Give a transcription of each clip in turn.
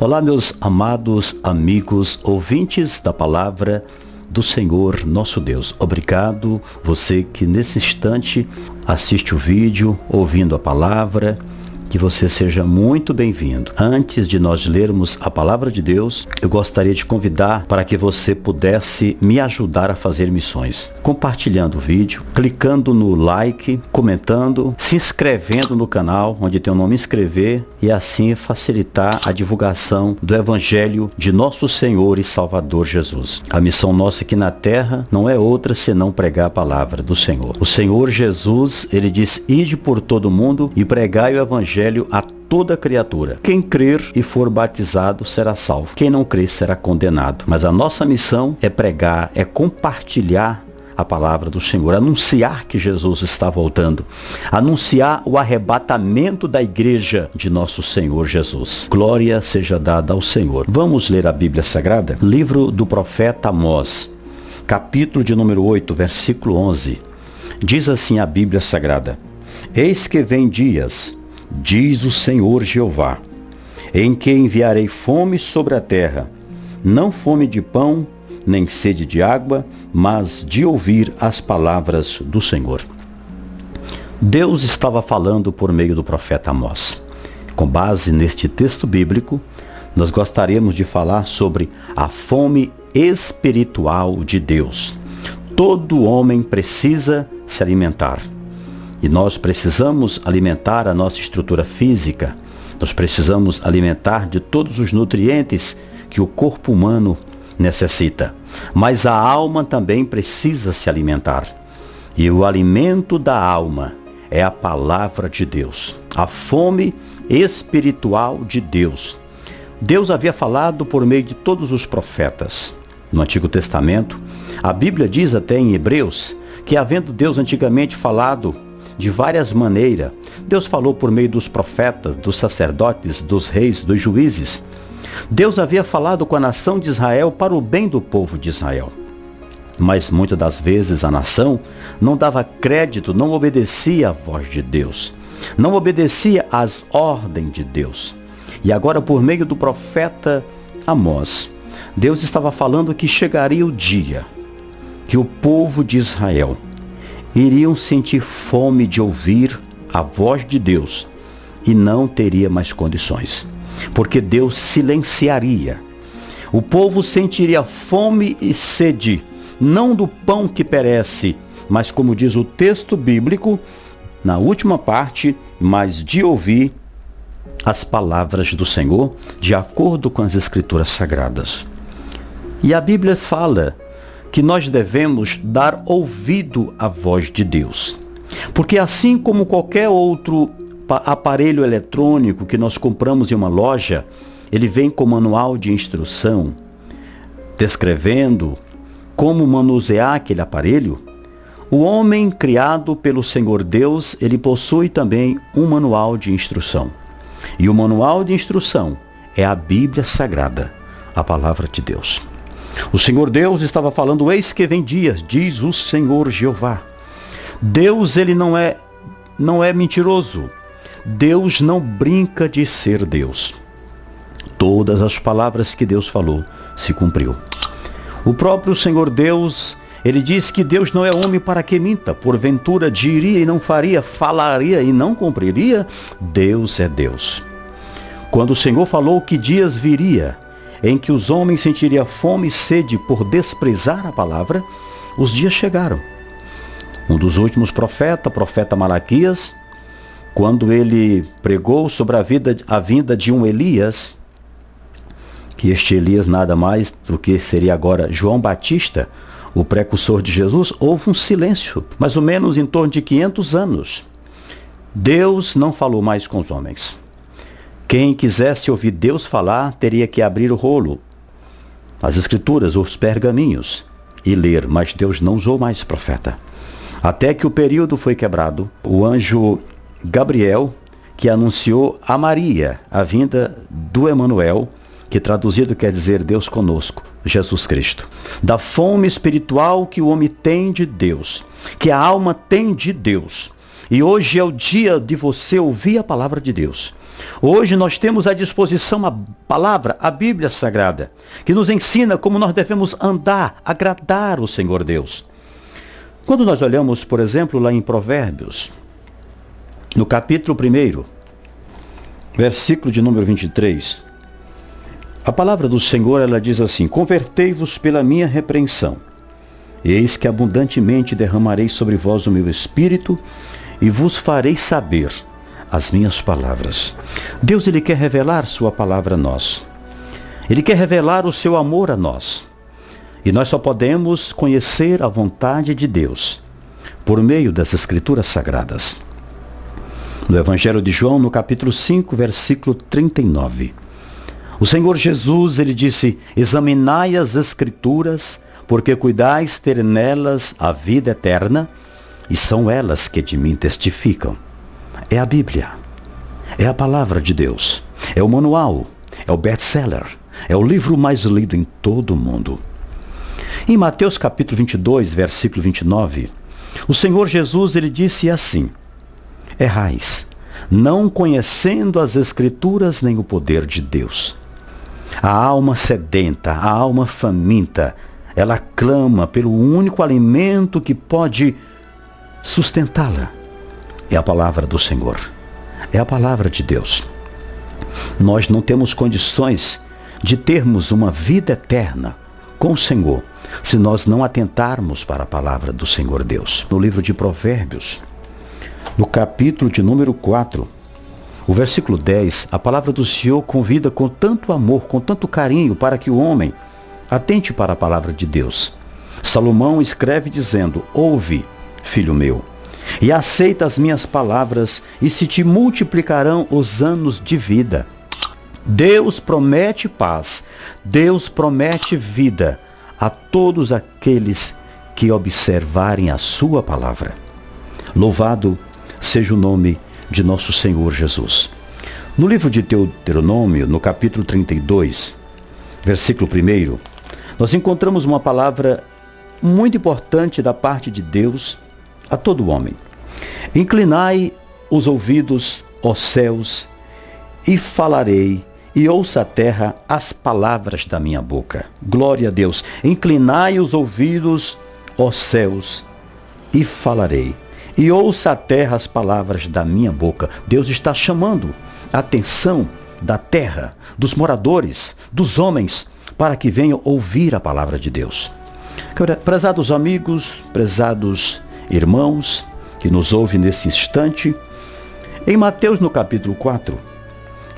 Olá, meus amados amigos, ouvintes da palavra do Senhor nosso Deus. Obrigado, você que nesse instante assiste o vídeo, ouvindo a palavra, que você seja muito bem-vindo. Antes de nós lermos a palavra de Deus, eu gostaria de convidar para que você pudesse me ajudar a fazer missões. Compartilhando o vídeo, clicando no like, comentando, se inscrevendo no canal, onde tem o nome inscrever, e assim facilitar a divulgação do Evangelho de nosso Senhor e Salvador Jesus. A missão nossa aqui na terra não é outra senão pregar a palavra do Senhor. O Senhor Jesus, ele diz: ide por todo o mundo e pregai o Evangelho a toda criatura. Quem crer e for batizado será salvo. Quem não crer será condenado. Mas a nossa missão é pregar, é compartilhar a palavra do Senhor, anunciar que Jesus está voltando, anunciar o arrebatamento da igreja de nosso Senhor Jesus. Glória seja dada ao Senhor. Vamos ler a Bíblia Sagrada? Livro do profeta Amós, capítulo de número 8, versículo 11. Diz assim a Bíblia Sagrada: eis que vem dias, diz o Senhor Jeová, em que enviarei fome sobre a terra, não fome de pão, nem sede de água, mas de ouvir as palavras do Senhor. Deus estava falando por meio do profeta Amós. Com base neste texto bíblico, nós gostaríamos de falar sobre a fome espiritual de Deus. Todo homem precisa se alimentar. E nós precisamos alimentar a nossa estrutura física. Nós precisamos alimentar de todos os nutrientes que o corpo humano necessita. Mas a alma também precisa se alimentar. E o alimento da alma é a palavra de Deus. A fome espiritual de Deus. Deus havia falado por meio de todos os profetas. No Antigo Testamento, a Bíblia diz até em Hebreus que, havendo Deus antigamente falado de várias maneiras, Deus falou por meio dos profetas, dos sacerdotes, dos reis, dos juízes. Deus havia falado com a nação de Israel para o bem do povo de Israel. Mas muitas das vezes a nação não dava crédito, não obedecia à voz de Deus, não obedecia às ordens de Deus. E agora, por meio do profeta Amós, Deus estava falando que chegaria o dia que o povo de Israel iriam sentir fome de ouvir a voz de Deus e não teria mais condições, porque Deus silenciaria. O povo sentiria fome e sede, não do pão que perece, mas, como diz o texto bíblico, na última parte, mas de ouvir as palavras do Senhor, de acordo com as Escrituras Sagradas. E a Bíblia fala que nós devemos dar ouvido à voz de Deus. Porque assim como qualquer outro aparelho eletrônico que nós compramos em uma loja, ele vem com manual de instrução, descrevendo como manusear aquele aparelho, o homem criado pelo Senhor Deus, ele possui também um manual de instrução. E o manual de instrução é a Bíblia Sagrada, a palavra de Deus. O Senhor Deus estava falando: eis que vem dias, diz o Senhor Jeová. Deus, ele não é mentiroso. Deus não brinca de ser Deus. Todas as palavras que Deus falou se cumpriu. O próprio Senhor Deus, ele diz que Deus não é homem para que minta. Porventura diria e não faria, falaria e não cumpriria. Deus é Deus. Quando o Senhor falou que dias viria em que os homens sentiriam fome e sede por desprezar a palavra, os dias chegaram. Um dos últimos profetas, profeta Malaquias, quando ele pregou sobre a vinda de um Elias, que este Elias nada mais do que seria agora João Batista, o precursor de Jesus, houve um silêncio, mais ou menos em torno de 500 anos. Deus não falou mais com os homens. Quem quisesse ouvir Deus falar, teria que abrir o rolo, as escrituras, os pergaminhos, e ler, mas Deus não usou mais profeta. Até que o período foi quebrado, o anjo Gabriel, que anunciou a Maria a vinda do Emanuel, que traduzido quer dizer Deus conosco, Jesus Cristo. Da fome espiritual que o homem tem de Deus, que a alma tem de Deus. E hoje é o dia de você ouvir a palavra de Deus. Hoje nós temos à disposição a palavra, a Bíblia Sagrada, que nos ensina como nós devemos andar, agradar o Senhor Deus. Quando nós olhamos, por exemplo, lá em Provérbios, no capítulo 1, versículo de número 23, a palavra do Senhor, ela diz assim: convertei-vos pela minha repreensão. Eis que abundantemente derramarei sobre vós o meu espírito e vos farei saber as minhas palavras. Deus, Ele quer revelar sua palavra a nós. Ele quer revelar o seu amor a nós. E nós só podemos conhecer a vontade de Deus por meio das Escrituras Sagradas. No Evangelho de João, no capítulo 5, versículo 39. O Senhor Jesus, Ele disse: examinai as Escrituras, porque cuidais ter nelas a vida eterna, e são elas que de mim testificam. É a Bíblia, é a palavra de Deus, é o manual, é o best-seller, é o livro mais lido em todo o mundo. Em Mateus capítulo 22, versículo 29, o Senhor Jesus, Ele disse assim: errais, não conhecendo as Escrituras nem o poder de Deus. A alma sedenta, a alma faminta, ela clama pelo único alimento que pode sustentá-la. É a palavra do Senhor, é a palavra de Deus. Nós não temos condições de termos uma vida eterna com o Senhor se nós não atentarmos para a palavra do Senhor Deus. No livro de Provérbios, no capítulo de número 4, o versículo 10, a palavra do Senhor convida com tanto amor, com tanto carinho, para que o homem atente para a palavra de Deus. Salomão escreve dizendo: ouve, filho meu, e aceita as minhas palavras, e se te multiplicarão os anos de vida. Deus promete paz, Deus promete vida a todos aqueles que observarem a sua palavra. Louvado seja o nome de nosso Senhor Jesus. No livro de Deuteronômio, no capítulo 32, versículo 1, nós encontramos uma palavra muito importante da parte de Deus a todo homem. Inclinai os ouvidos, ó céus, e falarei, e ouça a terra as palavras da minha boca. Glória a Deus. Inclinai os ouvidos, ó céus, e falarei, e ouça a terra as palavras da minha boca. Deus está chamando a atenção da terra, dos moradores, dos homens, para que venham ouvir a palavra de Deus. Prezados amigos, prezados irmãos que nos ouvem nesse instante, em Mateus no capítulo 4,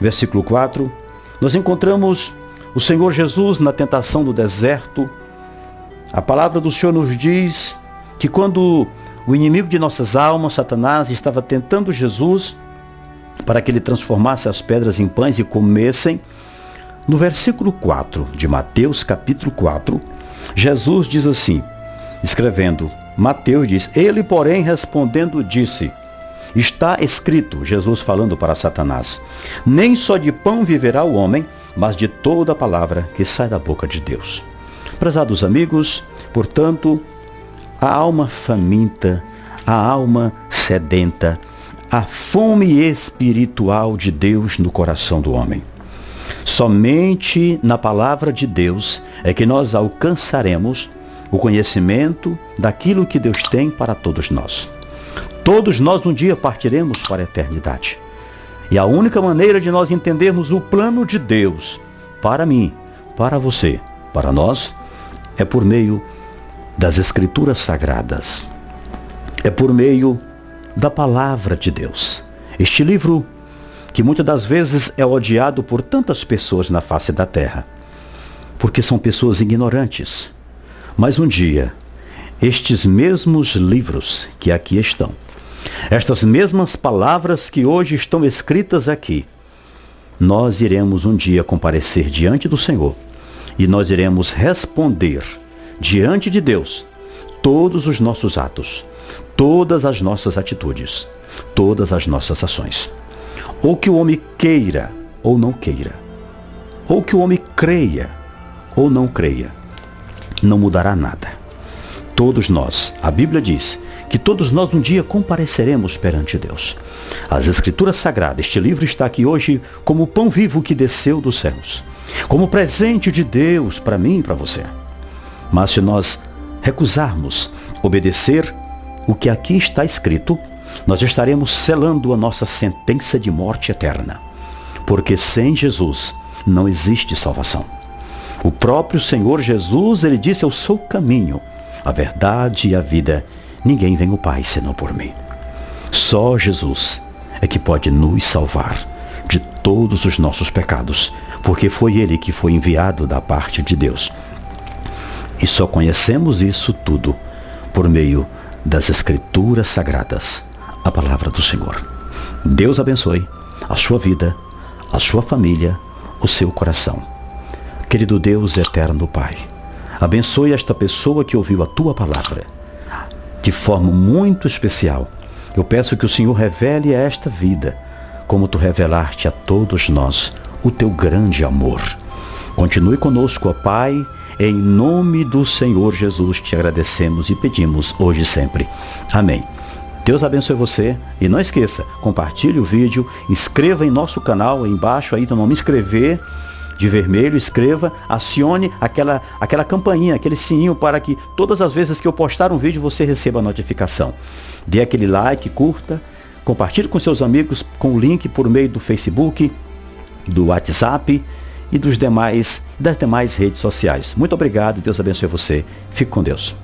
versículo 4, nós encontramos o Senhor Jesus na tentação do deserto. A palavra do Senhor nos diz que quando o inimigo de nossas almas, Satanás, estava tentando Jesus para que ele transformasse as pedras em pães e comessem, no versículo 4 de Mateus capítulo 4, Jesus diz assim, escrevendo, Mateus diz: ele, porém, respondendo, disse: está escrito, Jesus falando para Satanás, nem só de pão viverá o homem, mas de toda a palavra que sai da boca de Deus. Prezados amigos, portanto, a alma faminta, a alma sedenta, a fome espiritual de Deus no coração do homem. Somente na palavra de Deus é que nós alcançaremos o conhecimento daquilo que Deus tem para todos nós. Todos nós um dia partiremos para a eternidade. E a única maneira de nós entendermos o plano de Deus para mim, para você, para nós, é por meio das Escrituras Sagradas. É por meio da palavra de Deus. Este livro que muitas das vezes é odiado por tantas pessoas na face da terra, porque são pessoas ignorantes. Mas um dia, estes mesmos livros que aqui estão, estas mesmas palavras que hoje estão escritas aqui, nós iremos um dia comparecer diante do Senhor e nós iremos responder diante de Deus todos os nossos atos, todas as nossas atitudes, todas as nossas ações. Ou que o homem queira ou não queira, ou que o homem creia ou não creia, não mudará nada. todos nós. A Bíblia diz que todos nós um dia compareceremos perante Deus. As Escrituras Sagradas, este livro está aqui hoje como o pão vivo que desceu dos céus, como presente de Deus para mim e para você. Mas se nós recusarmos obedecer o que aqui está escrito, nós estaremos selando a nossa sentença de morte eterna. Porque sem Jesus não existe salvação. O próprio Senhor Jesus, ele disse: eu sou o caminho, a verdade e a vida. Ninguém vem ao Pai senão por mim. Só Jesus é que pode nos salvar de todos os nossos pecados, porque foi ele que foi enviado da parte de Deus. E só conhecemos isso tudo por meio das Escrituras Sagradas, a palavra do Senhor. Deus abençoe a sua vida, a sua família, o seu coração. Querido Deus eterno Pai, abençoe esta pessoa que ouviu a tua palavra de forma muito especial. Eu peço que o Senhor revele a esta vida, como tu revelaste a todos nós, o teu grande amor. Continue conosco, ó Pai, em nome do Senhor Jesus te agradecemos e pedimos hoje e sempre. Amém. Deus abençoe você e não esqueça, compartilhe o vídeo, inscreva em nosso canal, aí embaixo aí, no nome inscrever, de vermelho, escreva, acione aquela campainha, aquele sininho para que todas as vezes que eu postar um vídeo você receba a notificação. Dê aquele like, curta, compartilhe com seus amigos com o link por meio do Facebook, do WhatsApp e das demais redes sociais. Muito obrigado, Deus abençoe você. Fique com Deus.